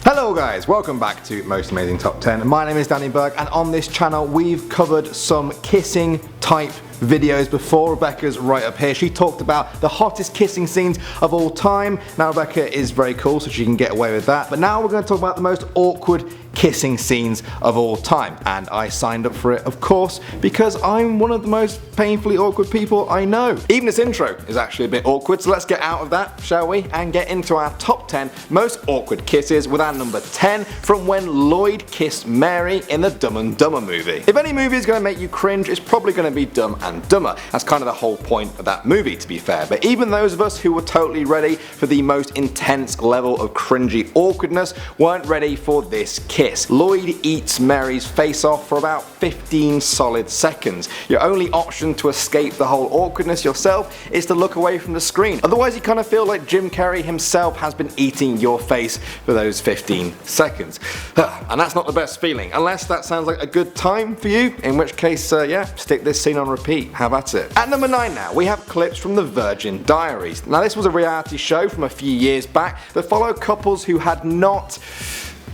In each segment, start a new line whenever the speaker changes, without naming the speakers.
Hello guys, welcome back to Most Amazing Top 10. My name is Danny Berg and on this channel we've covered some kissing type videos before. Rebecca's right up here. She talked about the hottest kissing scenes of all time. Now Rebecca is very cool so she can get away with that. But now we're going to talk about the most awkward kissing scenes of all time. And I signed up for it, of course, because I'm one of the most painfully awkward people I know. Even this intro is actually a bit awkward, so let's get out of that, shall we? And get into our top 10 most awkward kisses with our number 10 from when Lloyd kissed Mary in the Dumb and Dumber movie. If any movie is going to make you cringe, it's probably going to be Dumb and Dumber. That's kind of the whole point of that movie, to be fair. But even those of us who were totally ready for the most intense level of cringy awkwardness weren't ready for this kiss. Lloyd eats Mary's face off for about 15 solid seconds. Your only option to escape the whole awkwardness yourself is to look away from the screen. Otherwise you kind of feel like Jim Carrey himself has been eating your face for those 15 seconds. And that's not the best feeling, unless that sounds like a good time for you, in which case, yeah, stick this scene on repeat. How about it? At number 9 now, we have clips from the Virgin Diaries. Now this was a reality show from a few years back that followed couples who had not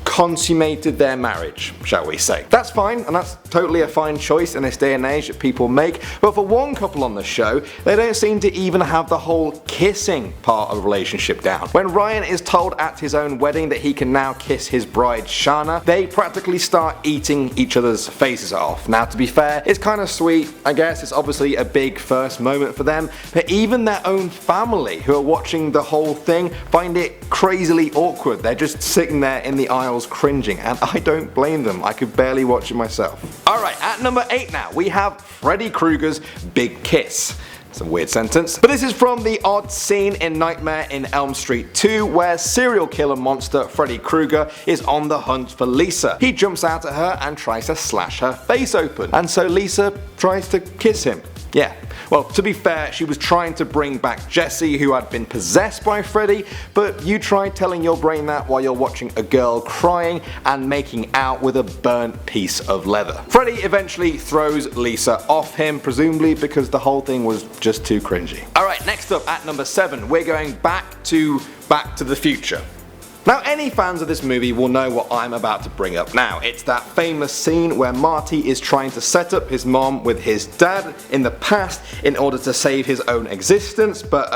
consummated their marriage, shall we say. That's fine, and that's totally a fine choice in this day and age that people make, but for one couple on the show, they don't seem to even have the whole kissing part of the relationship down. When Ryan is told at his own wedding that he can now kiss his bride Shana, they practically start eating each other's faces off. Now to be fair, it's kind of sweet, I guess. It's obviously a big first moment for them, but even their own family who are watching the whole thing find it crazily awkward. They're just sitting there in the aisles cringing, and I don't blame them. I could barely watch it myself. Alright, at number 8 now, we have Freddy Krueger's Big Kiss. It's a weird sentence. But this is from the odd scene in Nightmare in Elm Street 2 where serial killer monster Freddy Krueger is on the hunt for Lisa. He jumps out at her and tries to slash her face open, and so Lisa tries to kiss him. Yeah. Well, to be fair, she was trying to bring back Jesse, who had been possessed by Freddy, but you try telling your brain that while you're watching a girl crying and making out with a burnt piece of leather. Freddy eventually throws Lisa off him, presumably because the whole thing was just too cringy. Alright, next up at number 7, we're going back to the Future. Now any fans of this movie will know what I'm about to bring up now. It's that famous scene where Marty is trying to set up his mom with his dad in the past in order to save his own existence, but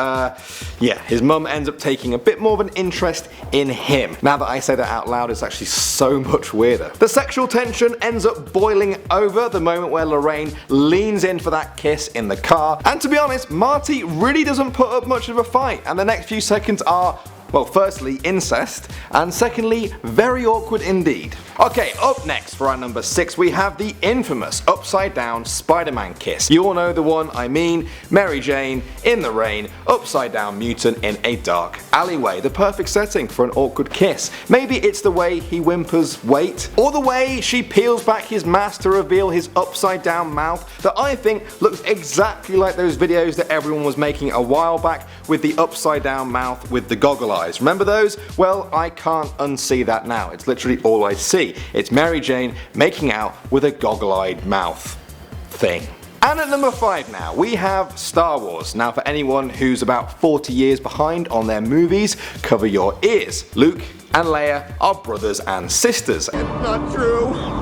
yeah, his mum ends up taking a bit more of an interest in him. Now that I say that out loud, it's actually so much weirder. The sexual tension ends up boiling over the moment where Lorraine leans in for that kiss in the car, and to be honest, Marty really doesn't put up much of a fight, and the next few seconds are, well, firstly, incest, and secondly, very awkward indeed. Okay, up next for our number 6, we have the infamous upside down Spider-Man kiss. You all know the one I mean. Mary Jane in the rain, upside down mutant in a dark alleyway. The perfect setting for an awkward kiss. Maybe it's the way he whimpers wait, or the way she peels back his mask to reveal his upside down mouth that I think looks exactly like those videos that everyone was making a while back with the upside down mouth with the goggle eyes. Remember those? Well, I can't unsee that now. It's literally all I see. It's Mary Jane making out with a goggle-eyed mouth thing. And at number 5 now, we have Star Wars. Now for anyone who's about 40 years behind on their movies, cover your ears. Luke and Leia are brothers and sisters.
It's not true.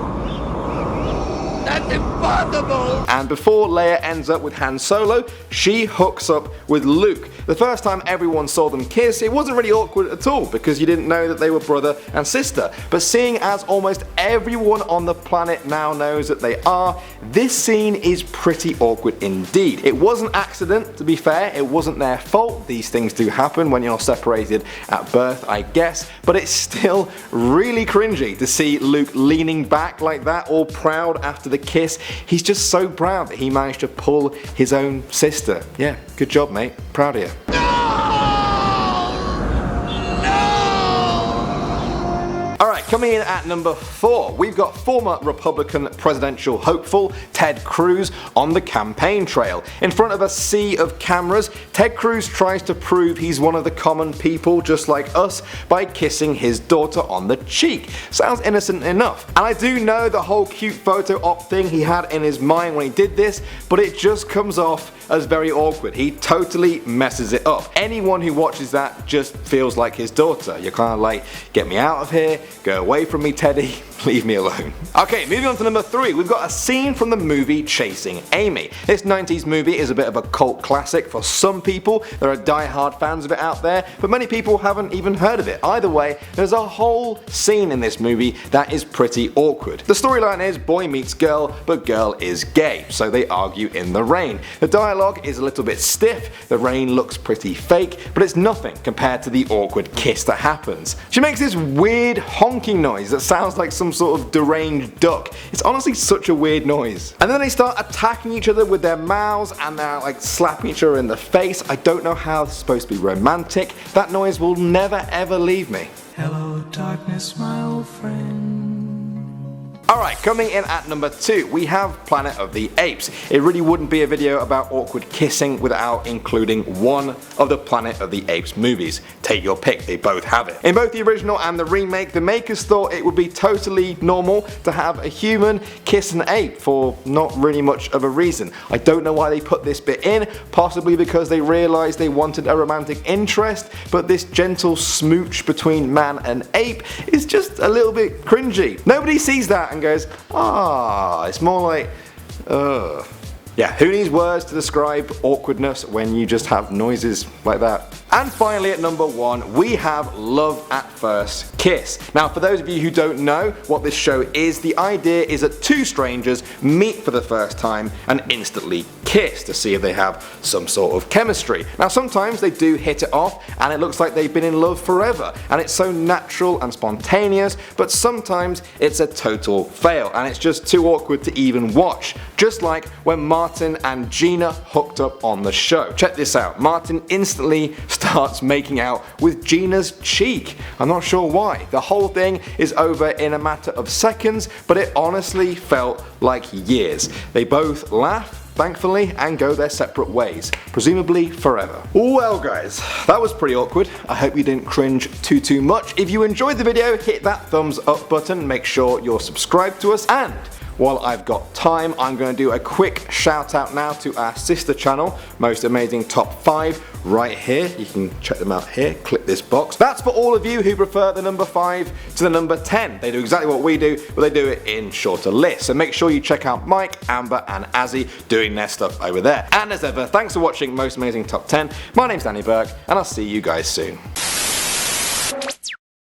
That's impossible!
And before Leia ends up with Han Solo, she hooks up with Luke. The first time everyone saw them kiss, it wasn't really awkward at all because you didn't know that they were brother and sister. But seeing as almost everyone on the planet now knows that they are, this scene is pretty awkward indeed. It was an accident, to be fair. It wasn't their fault. These things do happen when you're separated at birth, I guess. But it's still really cringy to see Luke leaning back like that, all proud after the kiss. He's just so proud that he managed to pull his own sister. Yeah, good job, mate. Proud of you. Alright, coming in at number 4, we've got former Republican presidential hopeful Ted Cruz on the campaign trail. In front of a sea of cameras, Ted Cruz tries to prove he's one of the common people just like us by kissing his daughter on the cheek. Sounds innocent enough. And I do know the whole cute photo op thing he had in his mind when he did this, but it just comes off as very awkward. He totally messes it up. Anyone who watches that just feels like his daughter. You're kind of like, get me out of here, go away from me, Teddy, leave me alone. Okay, moving on to number 3, we've got a scene from the movie Chasing Amy. This 90s movie is a bit of a cult classic for some people. There are die-hard fans of it out there, but many people haven't even heard of it. Either way, there's a whole scene in this movie that is pretty awkward. The storyline is boy meets girl, but girl is gay, so they argue in the rain. The dialogue is a little bit stiff, the rain looks pretty fake, but it's nothing compared to the awkward kiss that happens. She makes this weird honking noise that sounds like some sort of deranged duck. It's honestly such a weird noise. And then they start attacking each other with their mouths and they're like slapping each other in the face. I don't know how it's supposed to be romantic. That noise will never ever leave me.
Hello darkness, my old friend.
Alright, coming in at number 2, we have Planet of the Apes. It really wouldn't be a video about awkward kissing without including one of the Planet of the Apes movies. Take your pick, they both have it. In both the original and the remake, the makers thought it would be totally normal to have a human kiss an ape for not really much of a reason. I don't know why they put this bit in, possibly because they realised they wanted a romantic interest, but this gentle smooch between man and ape is just a little bit cringy. Nobody sees that and goes, ah, it's more like, ugh. Yeah, who needs words to describe awkwardness when you just have noises like that? And finally at number 1, we have Love at First Kiss. Now for those of you who don't know what this show is, the idea is that two strangers meet for the first time and instantly kiss to see if they have some sort of chemistry. Now sometimes they do hit it off and it looks like they've been in love forever and it's so natural and spontaneous, but sometimes it's a total fail and it's just too awkward to even watch. Just like when Martin and Gina hooked up on the show. Check this out, Martin instantly starts making out with Gina's cheek. I'm not sure why. The whole thing is over in a matter of seconds, but it honestly felt like years. They both laugh, thankfully, and go their separate ways, presumably forever. Well guys, that was pretty awkward. I hope you didn't cringe too much. If you enjoyed the video, hit that thumbs up button, make sure you're subscribed to us, and while I've got time, I'm going to do a quick shout out now to our sister channel, Most Amazing Top 5, right here. You can check them out here, click this box. That's for all of you who prefer the number 5 to the number 10. They do exactly what we do, but they do it in shorter lists. So make sure you check out Mike, Amber and Azzy doing their stuff over there. And as ever, thanks for watching Most Amazing Top 10. My name's Danny Burke, and I'll see you guys soon.